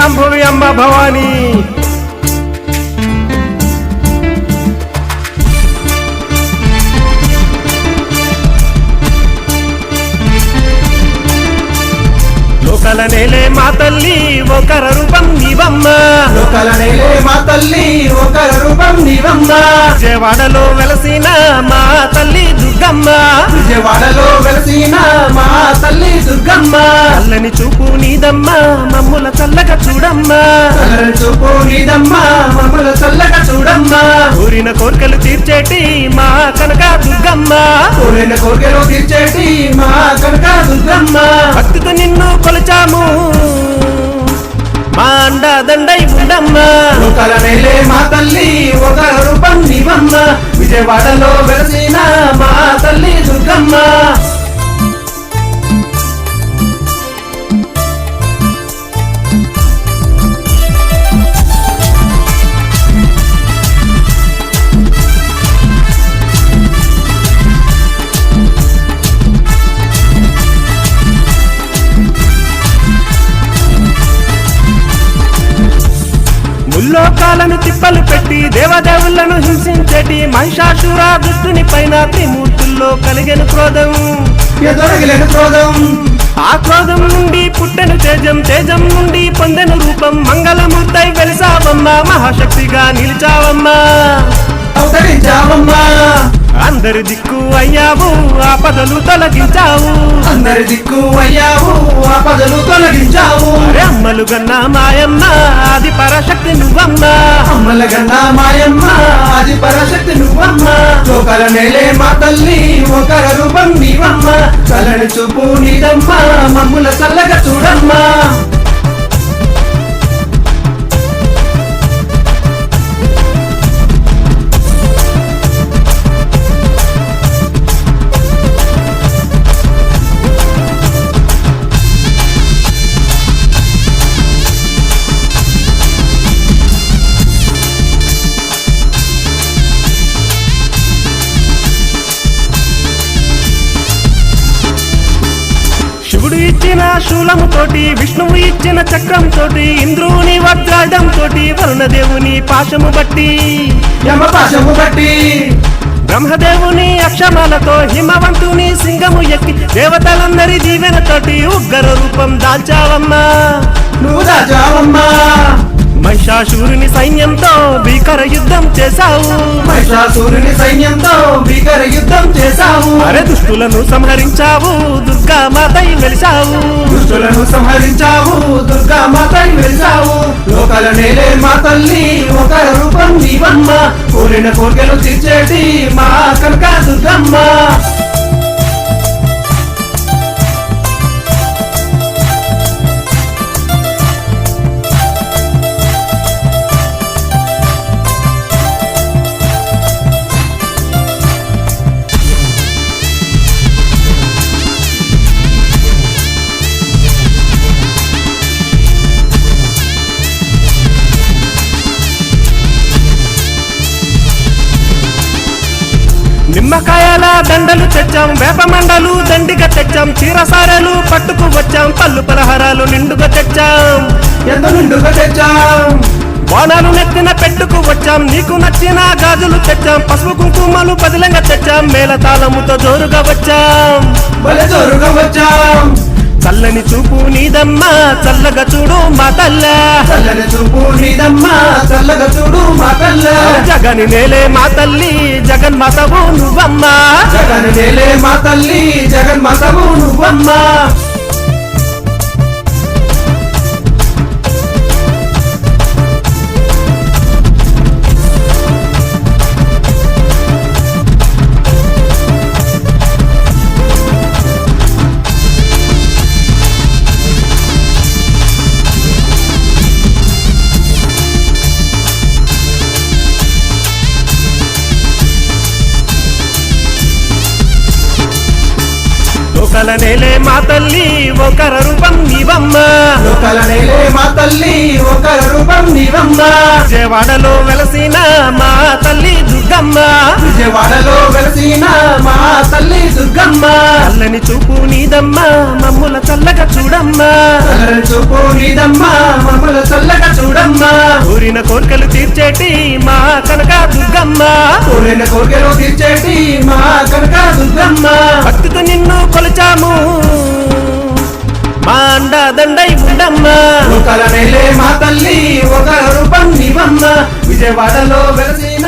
శాంభవి అమ్మ భవానీ. లోకల నేలే మా తల్లి ఒకర రూపం నీవమ్మ. లోకల నేలే మా తల్లి ఒకర రూపం నీవమ్మ. విజయవాడలో వెలసిన మా తల్లి దుర్గమ్మ. విజయవాడలో వెలసిన మా తల్లి దుర్గమ్మ. చల్లని చూపు నీదమ్మ మమ్ముల చల్లగా చూడమ్మ. చల్లని చూపు నీదమ్మ మమ్ముల చల్లగా చూడమ్మ. కోరిన కోరికలు తీర్చేటి మా కనక దుర్గమ్మ. కోరిన కోరికలు తీర్చేటి మా కనక దుర్గమ్మ. భక్తితో నిన్ను కొలిచాము మా అండా దండై ఉండమ్మ. లోకల నేలే మా తల్లి ఒకర రూపం నీవమ్మ. విజయవాడలో వెలసిన మా తల్లి దుర్గమ్మ. ముల్లోకాలను తిప్పలు పెట్టి దేవదేవులను హింసించేటి మహిషాసుర దుష్టుని పైన త్రిమూర్తుల్లో కలిగెను క్రోధం. ఎదొరగలేని క్రోధం. ఆ క్రోధం నుండి పుట్టెను తేజం. తేజం నుండి పొందెను రూపం. మంగళమూర్తై వెలిసావమ్మ మహాశక్తిగా నిలిచావమ్మా. అవతరించావమ్మా. అందరి దిక్కు అయ్యావు ఆపదలు తొలగించావు. అందరి దిక్కు అయ్యావు ఆపదలు తొలగించావు. అరే అమ్మలు గన్నా మాయమ్మ ఆది పరాశక్తి నువ్వమ్మ. అమ్మల గన్నా మాయమ్మ ఆది పరాశక్తి నువ్వమ్మ. లోకల నేలే మా తల్లి ఒకర రూపం నీవమ్మ. చల్లని చూపు నీదమ్మ మమ్ముల చల్లగా చూడమ్మా. శివుడు ఇచ్చిన శూలము తోటి విష్ణువు ఇచ్చిన చక్రం తోటి ఇంద్రుని వజ్రాయుధం తోటి వరుణదేవుని పాశము బట్టి యమపాశము బట్టి బ్రహ్మదేవుని అక్షమాలతో హిమవంతుని సింగము ఎక్కి దేవతలందరి దీవెనతోటి ఉగ్ర రూపం దాల్చావమ్మా. నువ్వు దాచావమ్మా. మహిషాసురుని సైన్యంతో భీకర యుద్ధం చేశావు. మహిషాసురుని సైన్యంతో భీకర యుద్ధం చేశావు. అరే దుష్టులను సంహరించావు దుర్గా మాతై వెలిసావు. దుష్టులను సంహరించావు దుర్గా మాతై వెలిసావు. లోకల నేలే మా తల్లి ఒకర రూపం నీవమ్మ. కోరిన కోరికలు తీర్చేటి మా కనక దుర్గమ్మ. నిమ్మకాయల దండలు తెచ్చాం. వేప మండలు దండిగా తెచ్చాం. చీరసారలు పట్టుకు వచ్చాం. పళ్ళు పలహారాలు నిండుగా తెచ్చాం. ఎంత నిండుగా తెచ్చాం. బోనాలు నెత్తిన పెట్టుకు వచ్చాం. నీకు నచ్చిన గాజులు తెచ్చాం. పసుపు కుంకుమలు పదిలంగా తెచ్చాం. మేళతాళముతో జోరుగా వచ్చాం. భలే జోరుగా వచ్చాం. చల్లని చూపు నీదమ్మ చల్లగా చూడు మా తల్ల. చల్లని చూపు నీదమ్మ చల్లగా చూడు మా తల్ల. జగని నేలే మా తల్లి జగన్మాతవు నువ్వమ్మ. జగన్ నేలే మా తల్లి జగన్మాతవు నువ్వమ్మ. లోకల నేలే మా తల్లి ఒకర రూపం నీవమ్మ. లోకల నేలే మా తల్లి ఒకర రూపం నీవమ్మ. విజయవాడలో వెలసిన మా తల్లి దుర్గమ్మ. విజయవాడలో వెలసిన మా తల్లి దుర్గమ్మ. చల్లని చూపు నీదమ్మ మమ్ముల చల్లగా చూడ చూడమ్మా చల్లని చూపు నీదమ్మా మమ్మల చల్లగా చూడమ్మా ఊరిన కోరికలు తీర్చేటి మా కనక దుర్గమ్మ కోరిన కోరికలు తీర్చేటి మా కనక దుర్గమ్మ భక్తితో నిన్ను కొలిచాము మా అండ దండై ఉండమ్మా లోకాల నేలే మా తల్లి ఒక రూపం నీవమ్మ విజయవాడలో వెలసిన